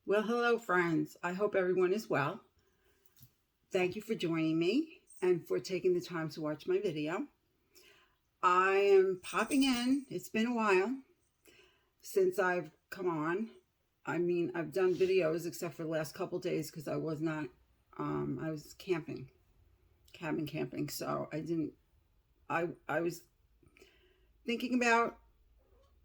Well, hello, friends. I hope everyone is well. Thank you for joining me and for taking the time to watch my video. I am popping in. It's been a while since I've come on. I mean, I've done videos except for the last couple days because I was not, I was camping, cabin camping. So I was thinking about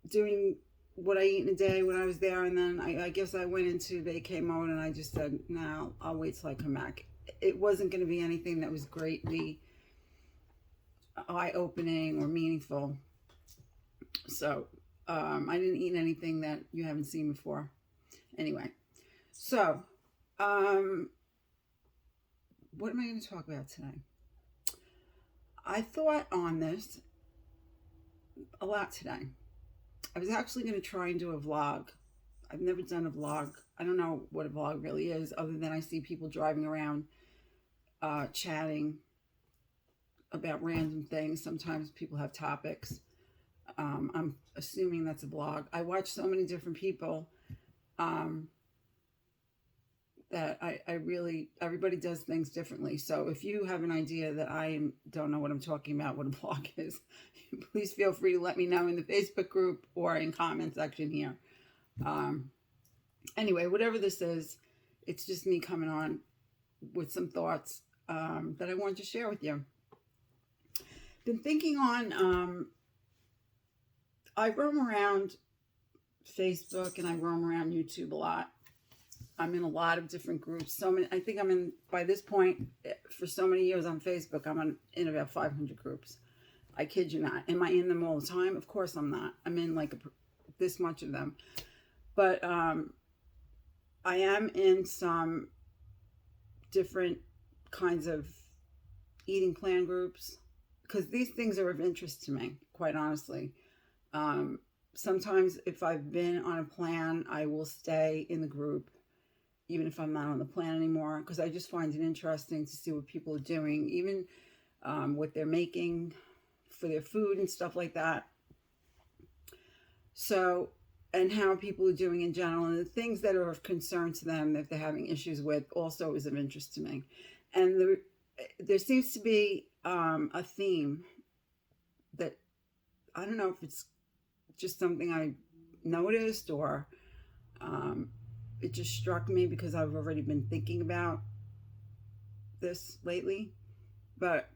doing what I eat in a day when I was there, and then I guess I went into vacay mode, and I just said, "No, I'll wait till I come back." It wasn't going to be anything that was greatly eye-opening or meaningful, so I didn't eat anything that you haven't seen before. Anyway, so what am I going to talk about today? I thought on this a lot today. I was actually going to try and do a vlog. I've never done a vlog. I don't know what a vlog really is, other than I see people driving around chatting about random things. Sometimes people have topics. I'm assuming that's a vlog. I watch so many different people that I really, everybody does things differently. So if you have an idea that don't know what I'm talking about, what a vlog is, please feel free to let me know in the Facebook group or in comment section here. Anyway, whatever this is, it's just me coming on with some thoughts that I wanted to share with you. Been thinking on, I roam around Facebook and I roam around YouTube a lot. I'm in a lot of different groups. I think I'm in, by this point, for so many years on Facebook, in about 500 groups. I kid you not. Am I in them all the time? Of course I'm not. I'm in like this much of them. But I am in some different kinds of eating plan groups because these things are of interest to me, quite honestly. Sometimes if I've been on a plan, I will stay in the group, even if I'm not on the plan anymore, because I just find it interesting to see what people are doing, even what they're making for their food and stuff like that. So, and how people are doing in general, and the things that are of concern to them that they're having issues with also is of interest to me. And there seems to be a theme that, I don't know if it's just something I noticed or it just struck me because I've already been thinking about this lately. But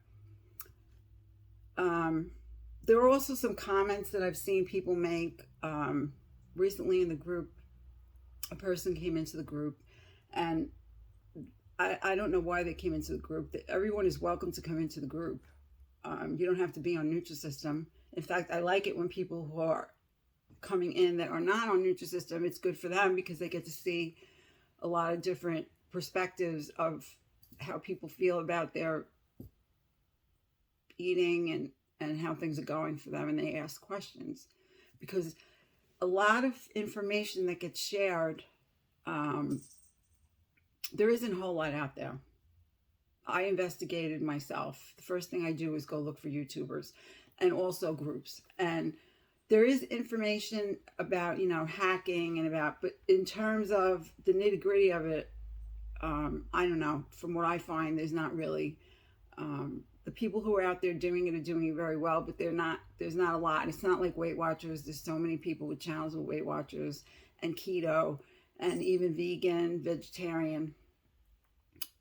there are also some comments that I've seen people make recently in the group. A person came into the group, and I don't know why they came into the group. Everyone is welcome to come into the group. You don't have to be on Nutrisystem. In fact, I like it when people who are coming in that are not on Nutrisystem, it's good for them because they get to see a lot of different perspectives of how people feel about their eating and how things are going for them, and they ask questions. Because a lot of information that gets shared, there isn't a whole lot out there. I investigated myself. The first thing I do is go look for YouTubers and also groups. And there is information about, hacking and but in terms of the nitty gritty of it, I don't know. From what I find, there's not really, the people who are out there doing it are doing it very well, but there's not a lot. It's not like Weight Watchers. There's so many people with channels with Weight Watchers and keto and even vegan, vegetarian.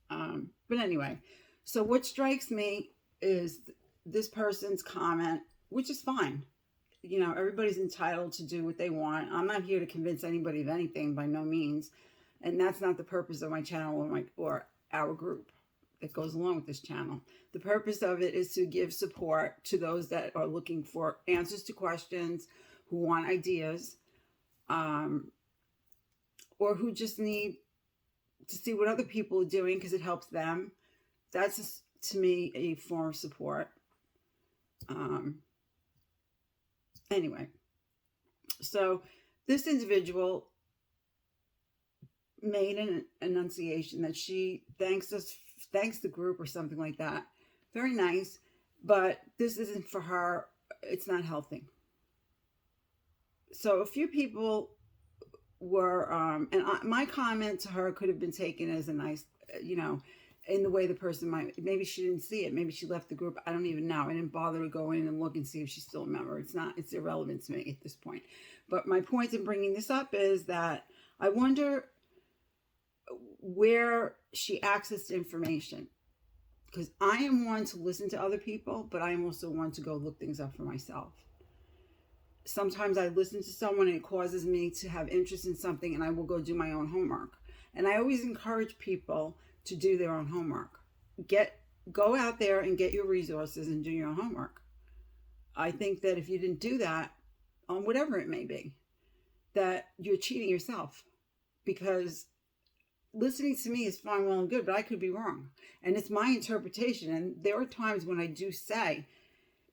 But anyway, so what strikes me is this person's comment, which is fine. Everybody's entitled to do what they want. I'm not here to convince anybody of anything, by no means. And that's not the purpose of my channel or our group that goes along with this channel. The purpose of it is to give support to those that are looking for answers to questions, who want ideas, or who just need to see what other people are doing because it helps them. That's, to me, a form of support. Anyway, so this individual made an enunciation that she thanks the group or something like that. Very nice, but this isn't for her. It's not healthy. So a few people were, my comment to her could have been taken as a nice, in the way the person might, maybe she didn't see it. Maybe she left the group. I don't even know. I didn't bother to go in and look and see if she's still a member. It's irrelevant to me at this point. But my point in bringing this up is that I wonder where she accessed information. Because I am one to listen to other people, but I am also one to go look things up for myself. Sometimes I listen to someone and it causes me to have interest in something, and I will go do my own homework. And I always encourage people to do their own homework. Go out there and get your resources and do your own homework. I think that if you didn't do that, on whatever it may be, that you're cheating yourself. Because listening to me is fine, well, and good, but I could be wrong. And it's my interpretation. And there are times when I do say,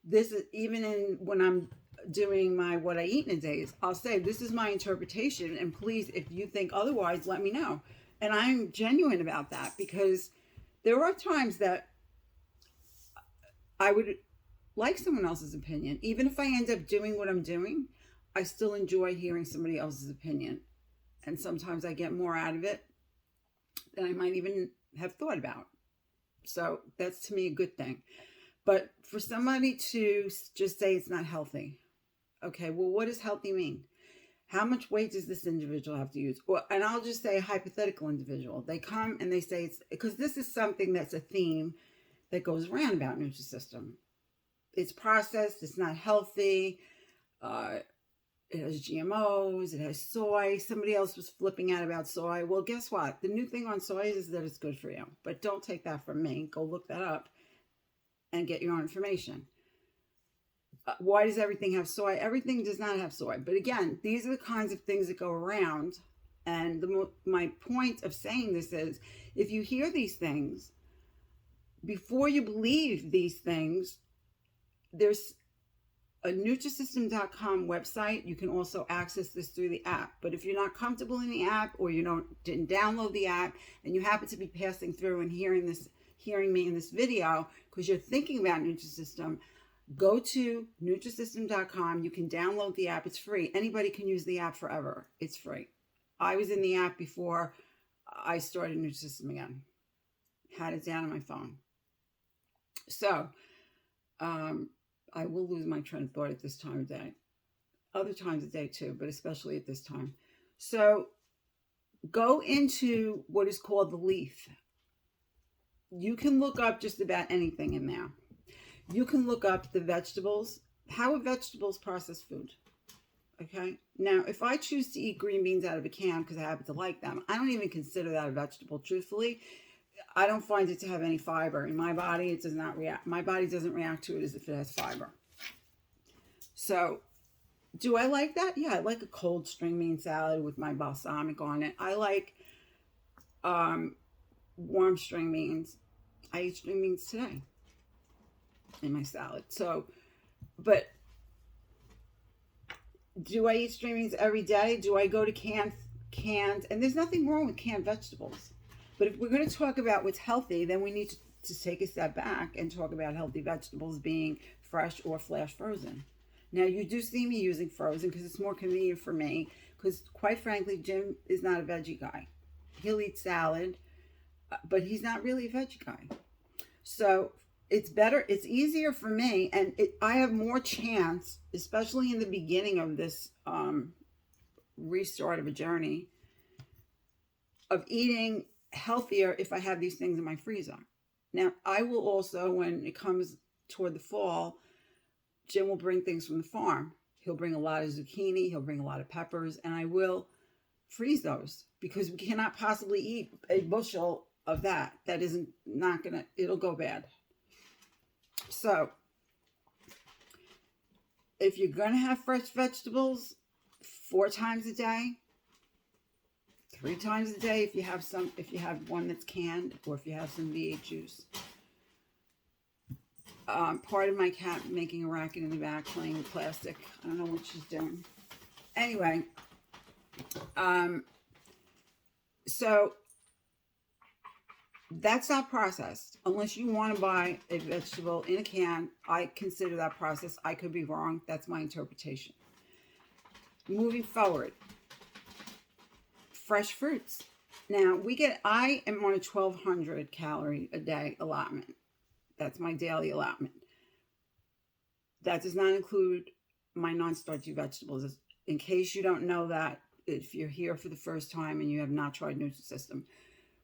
this is even when I'm doing my what I eat in a day, I'll say, this is my interpretation. And please, if you think otherwise, let me know. And I'm genuine about that, because there are times that I would like someone else's opinion. Even if I end up doing what I'm doing, I still enjoy hearing somebody else's opinion. And sometimes I get more out of it than I might even have thought about. So that's, to me, a good thing. But for somebody to just say it's not healthy, okay, well, what does healthy mean? How much weight does this individual have to use? Well, and I'll just say a hypothetical individual. They come and they say, it's because this is something that's a theme that goes around about Nutrisystem. It's processed, it's not healthy, it has GMOs, it has soy. Somebody else was flipping out about soy. Well, guess what? The new thing on soy is that it's good for you. But don't take that from me. Go look that up and get your own information. Why does everything have soy? Everything does not have soy. But again, these are the kinds of things that go around. And my point of saying this is, if you hear these things, before you believe these things, there's a Nutrisystem.com website. You can also access this through the app. But if you're not comfortable in the app, or you didn't download the app, and you happen to be passing through and hearing me in this video because you're thinking about Nutrisystem, go to Nutrisystem.com. You can download the app. It's free. Anybody can use the app forever. It's free. I was in the app before I started Nutrisystem again. Had it down on my phone. So, I will lose my train of thought at this time of day. Other times of day too, but especially at this time. So, go into what is called the leaf. You can look up just about anything in there. You can look up the vegetables. How are vegetables processed food? Okay. Now, if I choose to eat green beans out of a can because I happen to like them, I don't even consider that a vegetable, truthfully. I don't find it to have any fiber. In my body, it does not react. My body doesn't react to it as if it has fiber. So, do I like that? Yeah, I like a cold string bean salad with my balsamic on it. I like warm string beans. I eat string beans today in my salad. So, but do I eat string beans every day? Do I go to canned? And there's nothing wrong with canned vegetables. But if we're going to talk about what's healthy, then we need to take a step back and talk about healthy vegetables being fresh or flash frozen. Now, you do see me using frozen because it's more convenient for me, because quite frankly, Jim is not a veggie guy. He'll eat salad, but he's not really a veggie guy. So it's better, it's easier for me, and I have more chance, especially in the beginning of this restart of a journey, of eating healthier if I have these things in my freezer. Now, I will also, when it comes toward the fall, Jim will bring things from the farm. He'll bring a lot of zucchini, he'll bring a lot of peppers, and I will freeze those, because we cannot possibly eat a bushel of that. That isn't not gonna, it'll go bad. So, if you're gonna have fresh vegetables 4 times a day, 3 times a day if you have one that's canned, or if you have some V8 juice. Part of my cat making a racket in the back, playing with plastic. I don't know what she's doing. Anyway, so that's not processed. Unless you want to buy a vegetable in a can, I consider that processed. I could be wrong. That's my interpretation. Moving forward, fresh fruits. Now, I am on a 1,200 calorie a day allotment. That's my daily allotment. That does not include my non-starchy vegetables. In case you don't know that, if you're here for the first time and you have not tried Nutrisystem,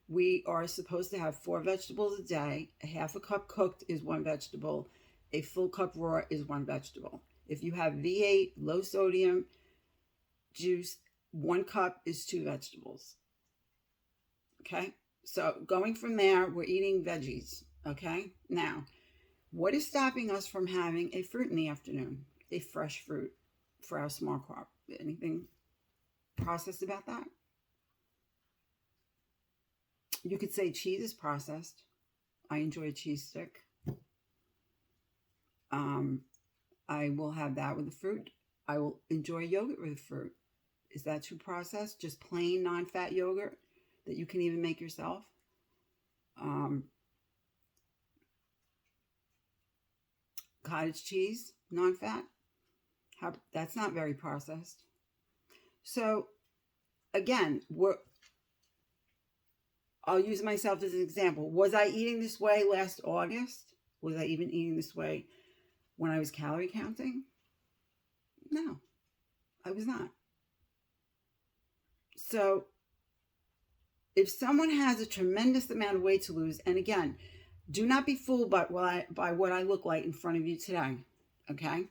we are supposed to have 4 vegetables a day. A half a cup cooked is 1 vegetable. A full cup raw is 1 vegetable. If you have V8, low sodium juice, 1 cup is 2 vegetables. Okay? So going from there, we're eating veggies. Okay? Now, what is stopping us from having a fruit in the afternoon? A fresh fruit for our small carb. Anything processed about that? You could say cheese is processed. I enjoy a cheese stick. I will have that with the fruit. I will enjoy yogurt with the fruit. Is that too processed? Just plain non-fat yogurt that you can even make yourself. Cottage cheese, non-fat. That's not very processed. So, again, I'll use myself as an example. Was I eating this way last August? Was I even eating this way when I was calorie counting? No, I was not. So, if someone has a tremendous amount of weight to lose, and again, do not be fooled by what I look like in front of you today, okay?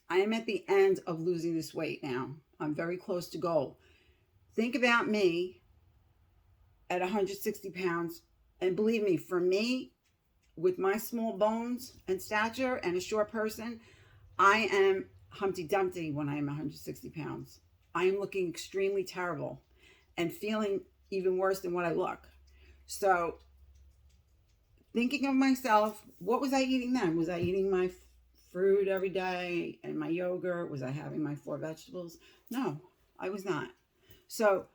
I am at the end of losing this weight now. I'm very close to goal. Think about me at 160 pounds, and believe me, for me, with my small bones and stature and a short person, I am Humpty Dumpty when I am 160 pounds. I am looking extremely terrible and feeling even worse than what I look. So, thinking of myself, what was I eating then? Was I eating my fruit every day and my yogurt? Was I having my 4 vegetables? No, I was not. So,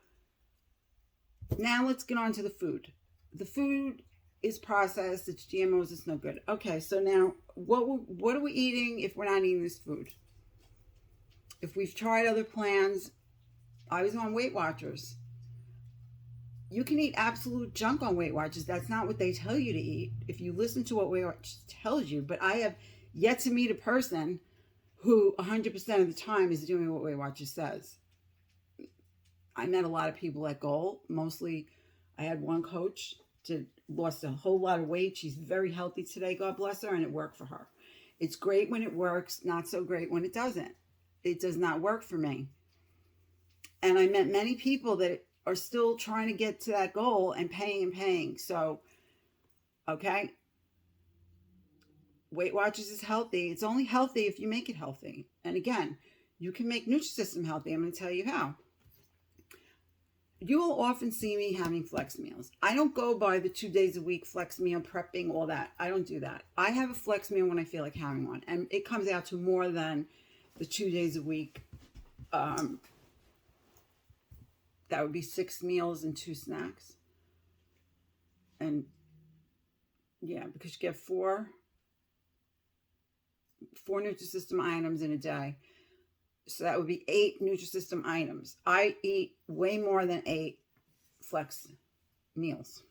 now let's get on to the food. The food is processed, it's GMOs, it's no good. Okay, so now what are we eating if we're not eating this food? If we've tried other plans, I was on Weight Watchers. You can eat absolute junk on Weight Watchers. That's not what they tell you to eat if you listen to what Weight Watchers tells you. But I have yet to meet a person who 100% of the time is doing what Weight Watchers says. I met a lot of people at Goal. Mostly, I had one coach that lost a whole lot of weight. She's very healthy today, God bless her, and it worked for her. It's great when it works, not so great when it doesn't. It does not work for me. And I met many people that are still trying to get to that goal and paying. So, okay. Weight Watchers is healthy. It's only healthy if you make it healthy. And again, you can make Nutrisystem healthy. I'm going to tell you how. You will often see me having flex meals. I don't go by the 2 days a week flex meal, prepping, all that. I don't do that. I have a flex meal when I feel like having one. And it comes out to more than the 2 days a week. That would be 6 meals and 2 snacks. And yeah, because you get four Nutrisystem items in a day. So that would be 8 Nutrisystem items. I eat way more than 8 flex meals.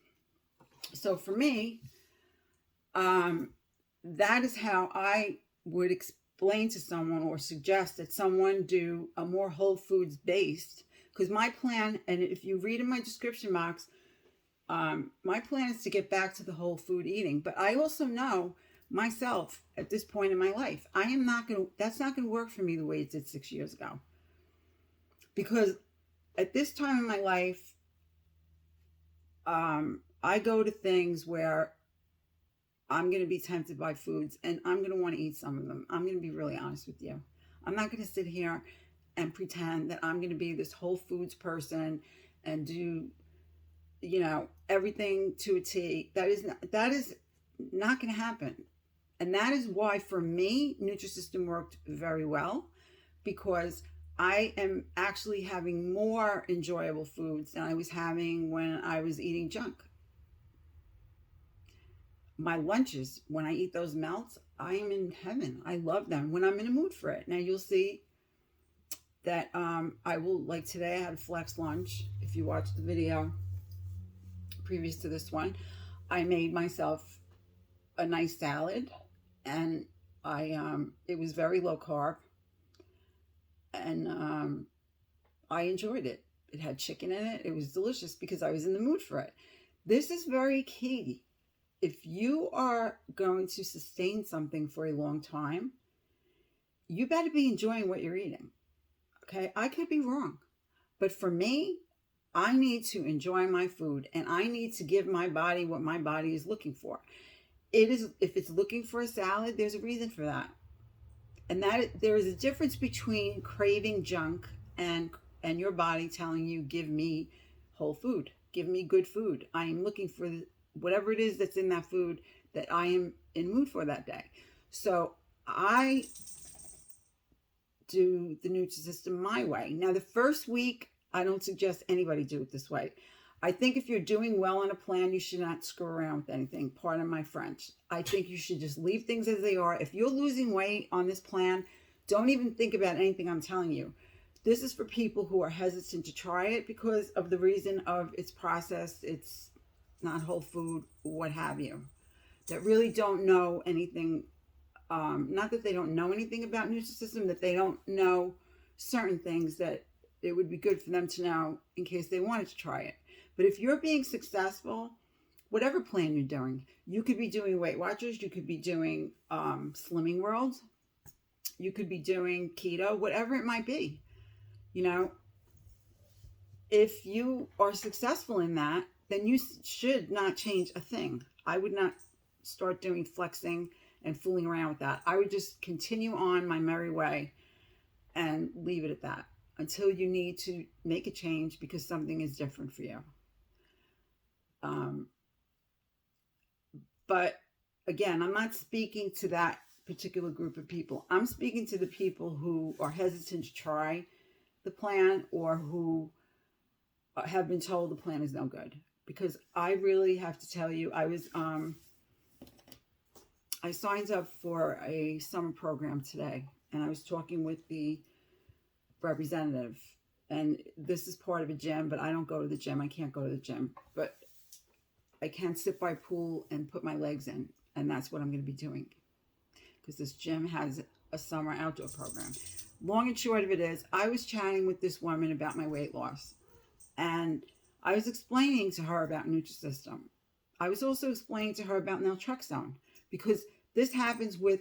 So for me, that is how I would explain to someone or suggest that someone do a more whole foods based. Because my plan, and if you read in my description box, my plan is to get back to the whole food eating. But I also know myself at this point in my life, that's not going to work for me the way it did 6 years ago. Because at this time in my life, I go to things where I'm going to be tempted by foods and I'm going to want to eat some of them. I'm going to be really honest with you. I'm not going to sit here and pretend that I'm going to be this whole foods person and do, everything to a T. That is not going to happen. And that is why, for me, Nutrisystem worked very well, because I am actually having more enjoyable foods than I was having when I was eating junk. My lunches, when I eat those melts, I am in heaven. I love them when I'm in a mood for it. Now, you'll see that I will, like today I had a flex lunch. If you watched the video previous to this one, I made myself a nice salad, and it was very low carb, and I enjoyed it. It had chicken in it. It was delicious because I was in the mood for it. This is very key. If you are going to sustain something for a long time, you better be enjoying what you're eating. Okay, I could be wrong, but for me, I need to enjoy my food, and I need to give my body what my body is looking for. If it's looking for a salad, there's a reason for that. And that there is a difference between craving junk and your body telling you, give me whole food, give me good food. I am looking for whatever it is that's in that food that I am in mood for that day. So I do the Nutrisystem my way. Now, the first week, I don't suggest anybody do it this way. I think if you're doing well on a plan, you should not screw around with anything. Pardon my French. I think you should just leave things as they are. If you're losing weight on this plan, don't even think about anything I'm telling you. This is for people who are hesitant to try it because of the reason of it's processed, it's not whole food, what have you, that really don't know anything. Not that they don't know anything about Nutrisystem, that they don't know certain things that it would be good for them to know in case they wanted to try it. But if you're being successful, whatever plan you're doing, you could be doing Weight Watchers, you could be doing Slimming World, you could be doing keto, whatever it might be. You know, if you are successful in that, then you should not change a thing. I would not start doing flexing and fooling around with that. I would just continue on my merry way and leave it at that until you need to make a change because something is different for you. But again, I'm not speaking to that particular group of people. I'm speaking to the people who are hesitant to try the plan or who have been told the plan is no good. Because I really have to tell you, I signed up for a summer program today, and I was talking with the representative, and this is part of a gym, but I don't go to the gym. I can't go to the gym, but I can sit by a pool and put my legs in, and that's what I'm going to be doing because this gym has a summer outdoor program. Long and short of it is, I was chatting with this woman about my weight loss, and I was explaining to her about Nutrisystem. I was also explaining to her about naltrexone because this happens with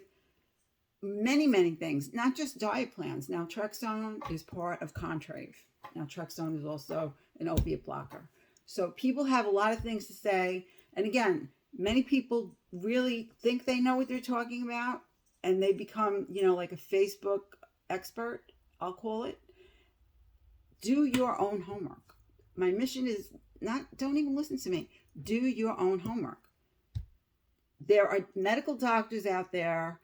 many, many things, not just diet plans. Naltrexone is part of Contrave. Naltrexone is also an opiate blocker. So people have a lot of things to say. And again, many people really think they know what they're talking about, and they become, like a Facebook expert, I'll call it. Do your own homework. My mission is don't even listen to me. Do your own homework. There are medical doctors out there.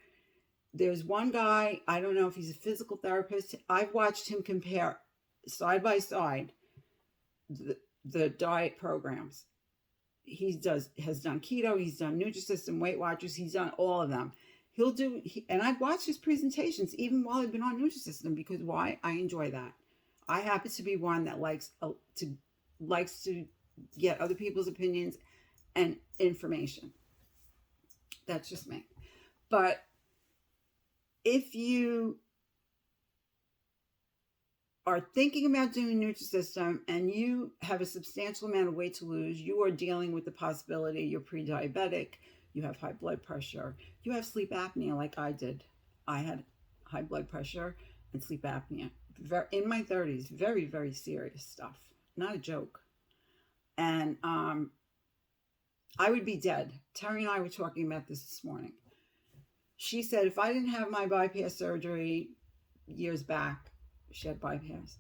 There's one guy, I don't know if he's a physical therapist. I've watched him compare side by side the diet programs. He has done keto, he's done Nutrisystem, Weight Watchers, he's done all of them. And I've watched his presentations even while I've been on Nutrisystem because why? I enjoy that. I happen to be one that likes to get other people's opinions and information. That's just me. But if you are thinking about doing Nutrisystem and you have a substantial amount of weight to lose, you are dealing with the possibility you're pre-diabetic, you have high blood pressure, you have sleep apnea like I did. I had high blood pressure and sleep apnea. In my 30s, very, very serious stuff. Not a joke. And I would be dead. Terry and I were talking about this morning. She said if I didn't have my bypass surgery years back, she had bypass,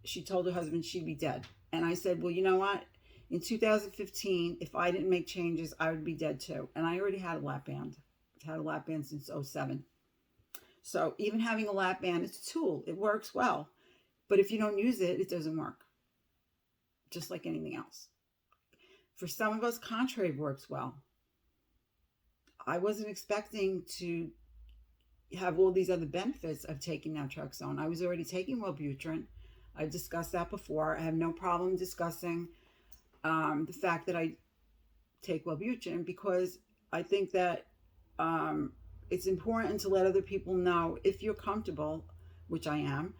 she told her husband she'd be dead. And I said, well, you know what? In 2015, if I didn't make changes, I would be dead too. And I already had a lap band. I've had a lap band since 2007. So even having a lap band, it's a tool. It works well. But if you don't use it, it doesn't work. Just like anything else. For some of us, Contrave works well. I wasn't expecting to have all these other benefits of taking naltrexone. I was already taking Wellbutrin. I've discussed that before. I have no problem discussing the fact that I take Wellbutrin, because I think that it's important to let other people know, if you're comfortable, which I am,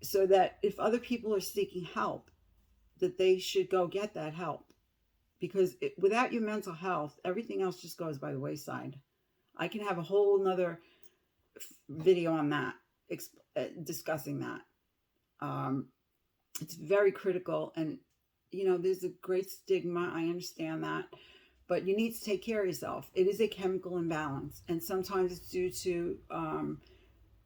so that if other people are seeking help, that they should go get that help. Because without your mental health, everything else just goes by the wayside. I can have a whole nother video on that, discussing that. It's very critical, and there's a great stigma. I understand that, but you need to take care of yourself. It is a chemical imbalance, and sometimes it's due to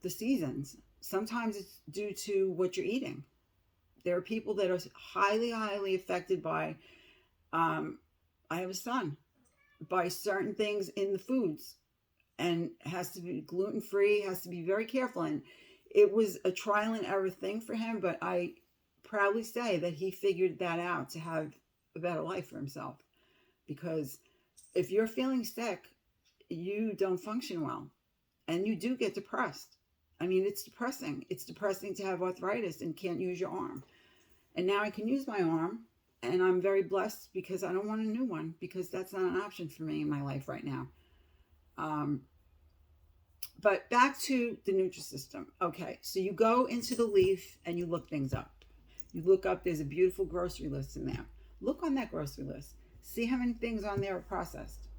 the seasons. Sometimes it's due to what you're eating. There are people that are highly, highly affected by, I have a son, by certain things in the foods, and has to be gluten-free, has to be very careful. And it was a trial and error thing for him, but I proudly say that he figured that out to have a better life for himself. Because if you're feeling sick, you don't function well, and you do get depressed. I mean, it's depressing. It's depressing to have arthritis and can't use your arm. And now I can use my arm, and I'm very blessed, because I don't want a new one, because that's not an option for me in my life right now. But back to the Nutrisystem. Okay, so you go into the leaf and you look things up. You look up, there's a beautiful grocery list in there. Look on that grocery list. See how many things on there are processed.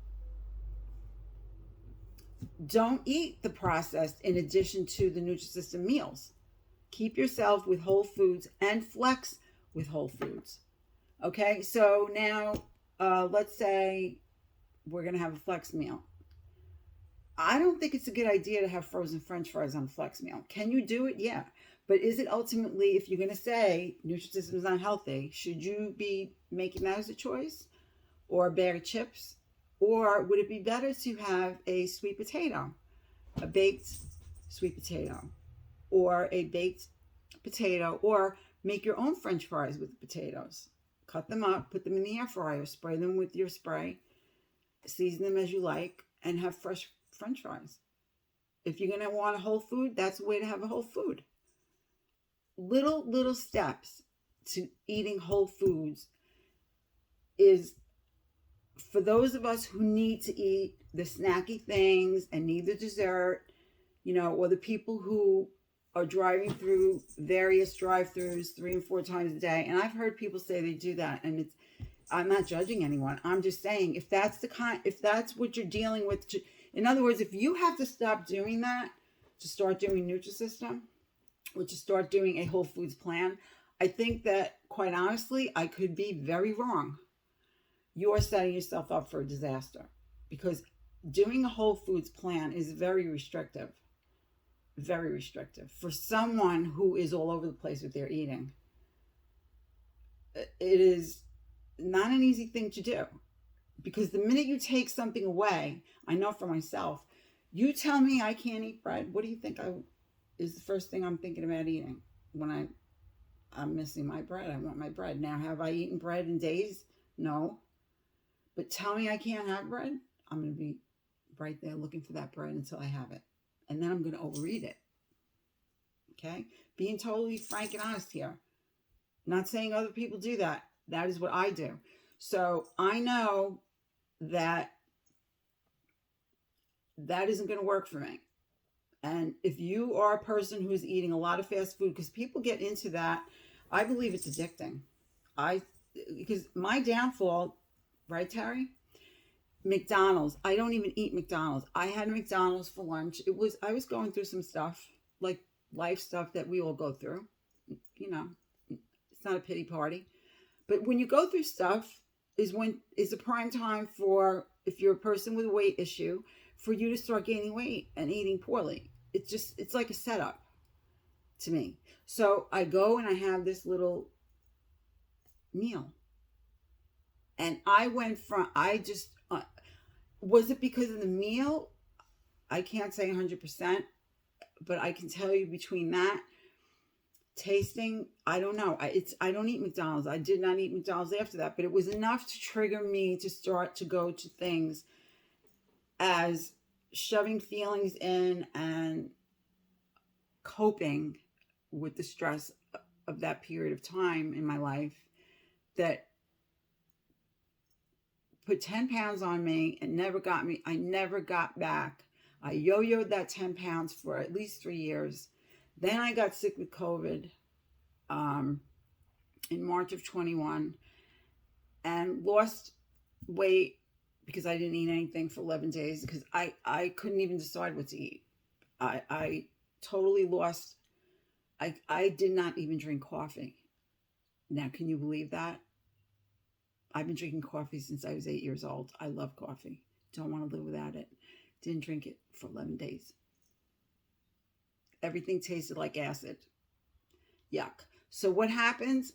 Don't eat the processed in addition to the Nutrisystem meals. Keep yourself with whole foods and flex with whole foods. Okay, so now let's say we're going to have a flex meal. I don't think it's a good idea to have frozen French fries on a flex meal. Can you do it? Yeah. But is it ultimately, if you're going to say Nutrisystem is not healthy, should you be making that as a choice? Or a bag of chips? Or would it be better to have a sweet potato, a baked sweet potato, or a baked potato, or make your own French fries with the potatoes? Cut them up, put them in the air fryer, spray them with your spray, season them as you like, and have fresh French fries. If you're going to want a whole food, that's the way to have a whole food. Little steps to eating whole foods is for those of us who need to eat the snacky things and need the dessert, or the people who are driving through various drive-thrus 3 and 4 times a day. And I've heard people say they do that, and I'm not judging anyone. I'm just saying, if that's what you're dealing with, in other words, if you have to stop doing that to start doing Nutrisystem, or to start doing a whole foods plan, I think that, quite honestly, I could be very wrong. You're setting yourself up for a disaster, because doing a whole foods plan is very restrictive for someone who is all over the place with their eating. It is not an easy thing to do, because the minute you take something away, I know for myself, you tell me I can't eat bread, what do you think is the first thing I'm thinking about eating when I'm missing my bread? I want my bread. Now, have I eaten bread in days? No. But tell me I can't have bread, I'm going to be right there looking for that bread until I have it. And then I'm going to overeat it. Okay? Being totally frank and honest here. Not saying other people do that. That is what I do. So I know that isn't going to work for me. And if you are a person who's eating a lot of fast food, because people get into that, I believe it's addicting. Because my downfall, right, Terry? McDonald's. I don't even eat McDonald's. I had McDonald's for lunch. I was going through some stuff, like life stuff that we all go through. It's not a pity party. But when you go through stuff is a prime time for, if you're a person with a weight issue, for you to start gaining weight and eating poorly. It's like a setup to me. So I go and I have this little meal. And was it because of the meal? I can't say 100%, but I can tell you between that, tasting, I don't know. I don't eat McDonald's. I did not eat McDonald's after that, but it was enough to trigger me to start to go to things as shoving feelings in and coping with the stress of that period of time in my life that put 10 pounds on me and I never got back. I yo-yoed that 10 pounds for at least 3 years. Then I got sick with COVID in March of 21 and lost weight because I didn't eat anything for 11 days because I couldn't even decide what to eat. I totally lost. I did not even drink coffee. Now, can you believe that? I've been drinking coffee since I was 8 years old. I love coffee. Don't want to live without it. Didn't drink it for 11 days. Everything tasted like acid. Yuck. So what happens?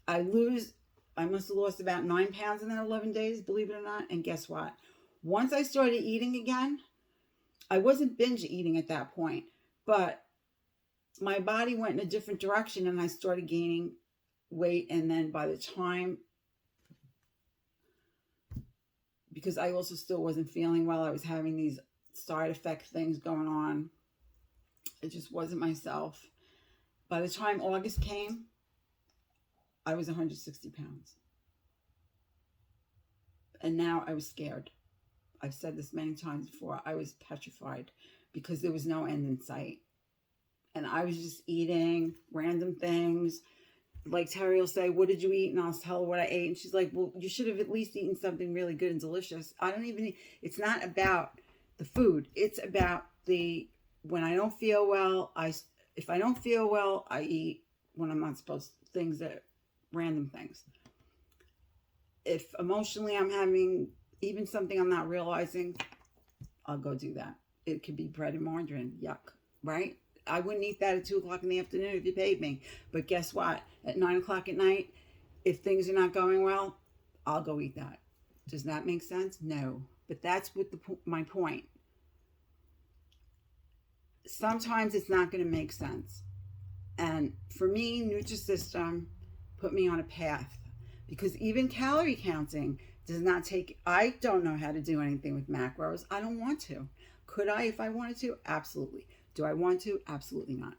I must have lost about 9 pounds in that 11 days, believe it or not. And guess what? Once I started eating again, I wasn't binge eating at that point, but my body went in a different direction and I started gaining weight. And then by the time, because I also still wasn't feeling well, I was having these side effect things going on. It just wasn't myself. By the time August came, I was 160 pounds. And now I was scared. I've said this many times before. I was petrified because there was no end in sight. And I was just eating random things. Like Terry will say, what did you eat? And I'll tell her what I ate. And she's like, well, you should have at least eaten something really good and delicious. It's not about the food. It's about when I don't feel well, if I don't feel well, I eat when I'm not supposed to, random things. If emotionally I'm having even something I'm not realizing, I'll go do that. It could be bread and margarine. Yuck, right? I wouldn't eat that at 2 o'clock in the afternoon if you paid me. But guess what? At 9 o'clock at night, if things are not going well, I'll go eat that. Does that make sense? No. But that's what my point. Sometimes it's not going to make sense. And for me, Nutrisystem put me on a path. Because even calorie counting does not I don't know how to do anything with macros. I don't want to. Could I if I wanted to? Absolutely. Do I want to? Absolutely not.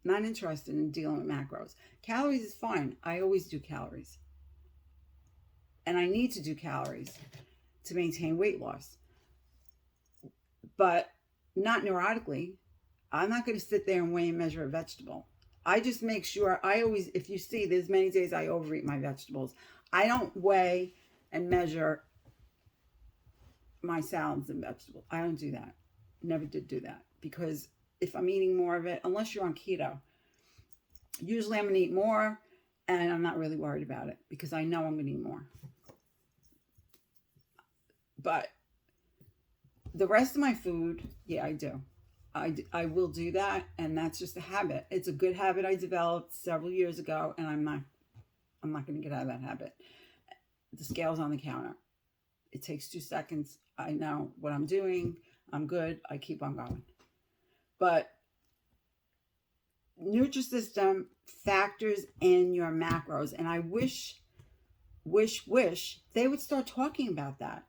Not interested in dealing with macros. Calories is fine. I always do calories. And I need to do calories to maintain weight loss. But not neurotically. I'm not going to sit there and weigh and measure a vegetable. I just make sure if you see, there's many days I overeat my vegetables. I don't weigh and measure my salads and vegetables. I don't do that. Never did do that. Because if I'm eating more of it, unless you're on keto, usually I'm going to eat more and I'm not really worried about it because I know I'm going to eat more. But the rest of my food, yeah, I do. I will do that, and that's just a habit. It's a good habit I developed several years ago, and I'm not going to get out of that habit. The scale's on the counter. It takes 2 seconds. I know what I'm doing. I'm good. I keep on going. But Nutrisystem factors in your macros, and I wish they would start talking about that.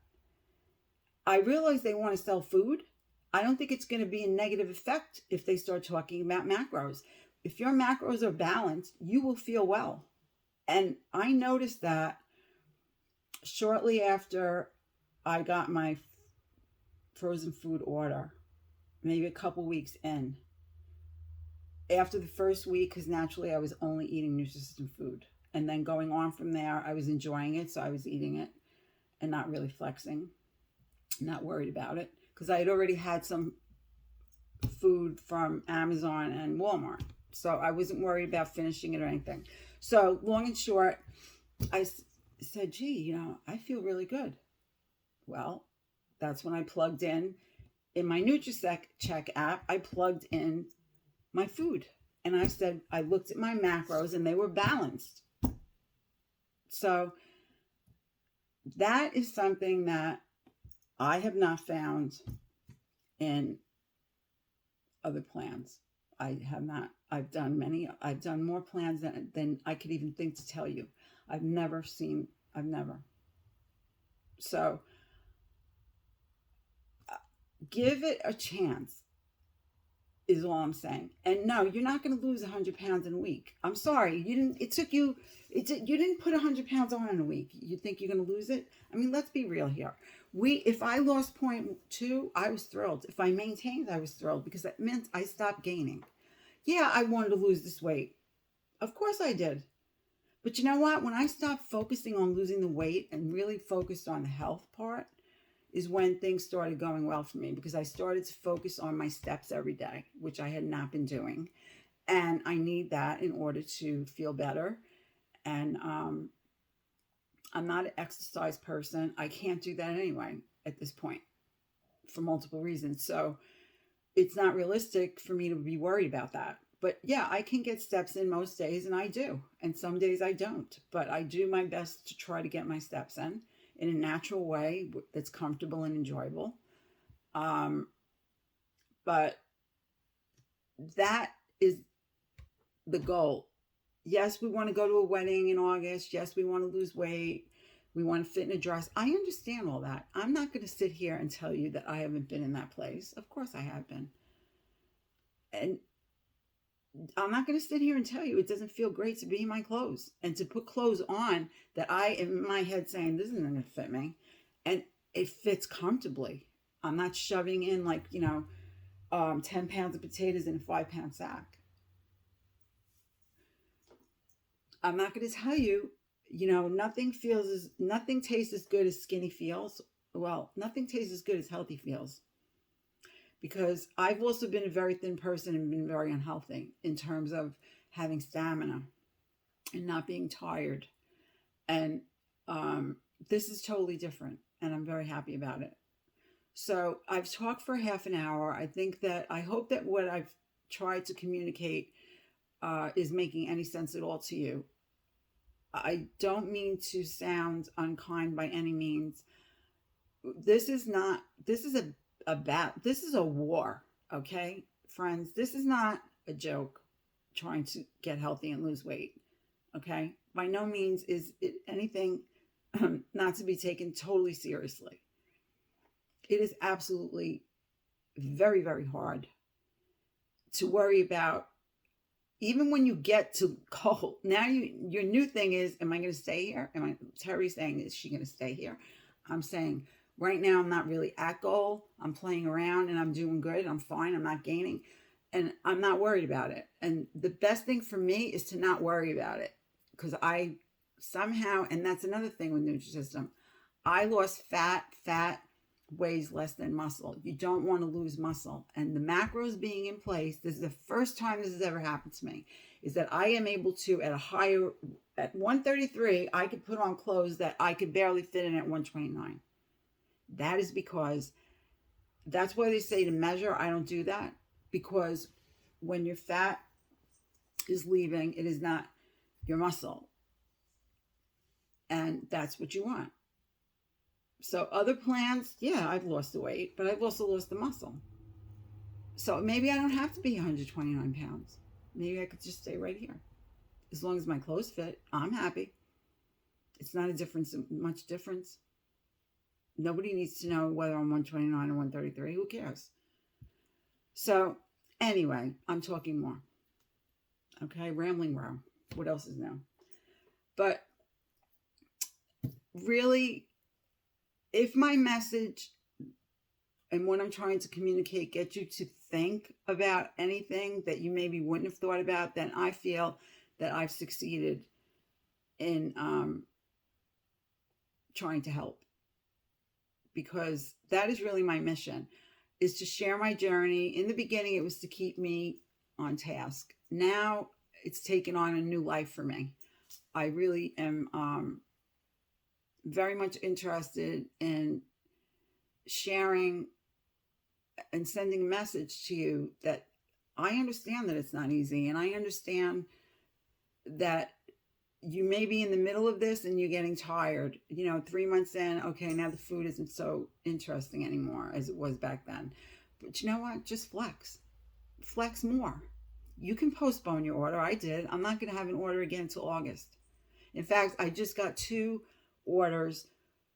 I realize they want to sell food. I don't think it's going to be a negative effect if they start talking about macros. If your macros are balanced, you will feel well. And I noticed that shortly after I got my frozen food order, maybe a couple weeks in. After the first week, because naturally I was only eating Nutrisystem food. And then going on from there, I was enjoying it, so I was eating it and not really flexing, not worried about it. Because I had already had some food from Amazon and Walmart. So I wasn't worried about finishing it or anything. So long and short, I said, gee, I feel really good. Well, that's when I plugged in my Nutrisystem app, I plugged in my food. And I looked at my macros and they were balanced. So that is something that I have not found in other plans. I have not. I've done more plans than I could even think to tell you. I've never. So Give it a chance is all I'm saying. And no, you're not going to lose 100 pounds in a week. I'm sorry. You didn't put 100 pounds on in a week. You think you're going to lose it? I mean, let's be real here. If I lost 0.2, I was thrilled. If I maintained, I was thrilled because that meant I stopped gaining. Yeah, I wanted to lose this weight. Of course I did. But you know what? When I stopped focusing on losing the weight and really focused on the health part, is when things started going well for me because I started to focus on my steps every day, which I had not been doing. And I need that in order to feel better. And I'm not an exercise person. I can't do that anyway at this point for multiple reasons. So it's not realistic for me to be worried about that. But yeah, I can get steps in most days, and I do. And some days I don't. But I do my best to try to get my steps in a natural way that's comfortable and enjoyable. But that is the goal. Yes, we want to go to a wedding in August. Yes, we want to lose weight. We want to fit in a dress. I understand all that. I'm not going to sit here and tell you that I haven't been in that place. Of course I have been. And I'm not going to sit here and tell you it doesn't feel great to be in my clothes and to put clothes on that I, in my head, saying, this isn't going to fit me. And it fits comfortably. I'm not shoving in 10 pounds of potatoes in a 5-pound sack. I'm not going to tell you, nothing tastes as good as skinny feels. Well, nothing tastes as good as healthy feels. Because I've also been a very thin person and been very unhealthy in terms of having stamina and not being tired. And this is totally different, and I'm very happy about it. So I've talked for half an hour. I hope that what I've tried to communicate is making any sense at all to you. I don't mean to sound unkind by any means. This is a war, okay, friends? This is not a joke, trying to get healthy and lose weight, okay? By no means is it anything not to be taken totally seriously. It is absolutely very, very hard to worry about, even when you get to goal. Now your new thing is, am I going to stay here? Terry's saying, is she going to stay here? I'm saying, right now, I'm not really at goal. I'm playing around and I'm doing good. I'm fine. I'm not gaining. And I'm not worried about it. And the best thing for me is to not worry about it. Because I somehow, and that's another thing with Nutrisystem, I lost fat. Fat weighs less than muscle. You don't want to lose muscle. And the macros being in place, this is the first time this has ever happened to me, is that I am able to, at 133, I could put on clothes that I could barely fit in at 129. That is because, that's why they say to measure. I don't do that, because when your fat is leaving, it is not your muscle. And that's what you want. So other plans, yeah, I've lost the weight, but I've also lost the muscle. So maybe I don't have to be 129 pounds. Maybe I could just stay right here. As long as my clothes fit, I'm happy. It's not much difference. Nobody needs to know whether I'm 129 or 133. Who cares? So anyway, I'm talking more. Okay, rambling row. What else is new? But really, if my message and what I'm trying to communicate get you to think about anything that you maybe wouldn't have thought about, then I feel that I've succeeded in trying to help. Because that is really my mission, is to share my journey. In the beginning, it was to keep me on task. Now it's taken on a new life for me. I really am very much interested in sharing and sending a message to you that I understand that it's not easy, and I understand that you may be in the middle of this and you're getting tired. 3 months in, okay, now the food isn't so interesting anymore as it was back then. But you know what? Just flex. Flex more. You can postpone your order. I did. I'm not going to have an order again until August. In fact, I just got 2 orders,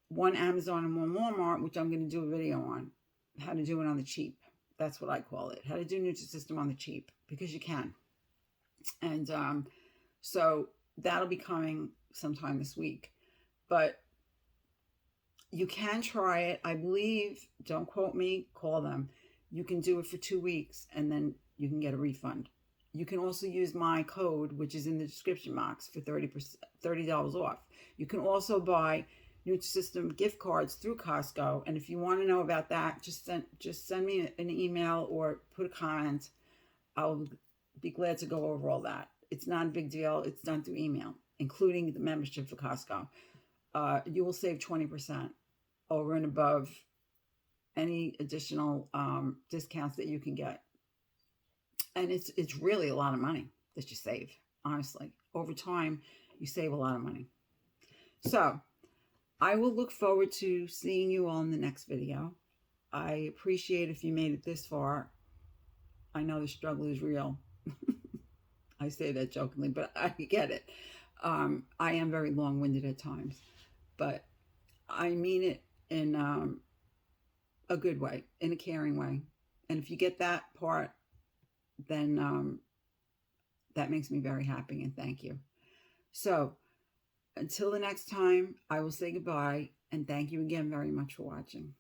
one Amazon and one Walmart, which I'm going to do a video on. how to do it on the cheap. That's what I call it. How to do Nutrisystem on the cheap, because you can. And so that'll be coming sometime this week. But you can try it. I believe, don't quote me, call them. You can do it for 2 weeks and then you can get a refund. You can also use my code, which is in the description box, for $30 off. You can also buy Nutrisystem gift cards through Costco. And if you want to know about that, just send me an email or put a comment. I'll be glad to go over all that. It's not a big deal. It's done through email, including the membership for Costco. You will save 20% over and above any additional discounts that you can get. And it's really a lot of money that you save, honestly. Over time, you save a lot of money. So I will look forward to seeing you all in the next video. I appreciate if you made it this far. I know the struggle is real. I say that jokingly, but I get it. I am very long-winded at times, but I mean it in a good way, in a caring way. And if you get that part, then that makes me very happy, and thank you. So until the next time, I will say goodbye, and thank you again very much for watching.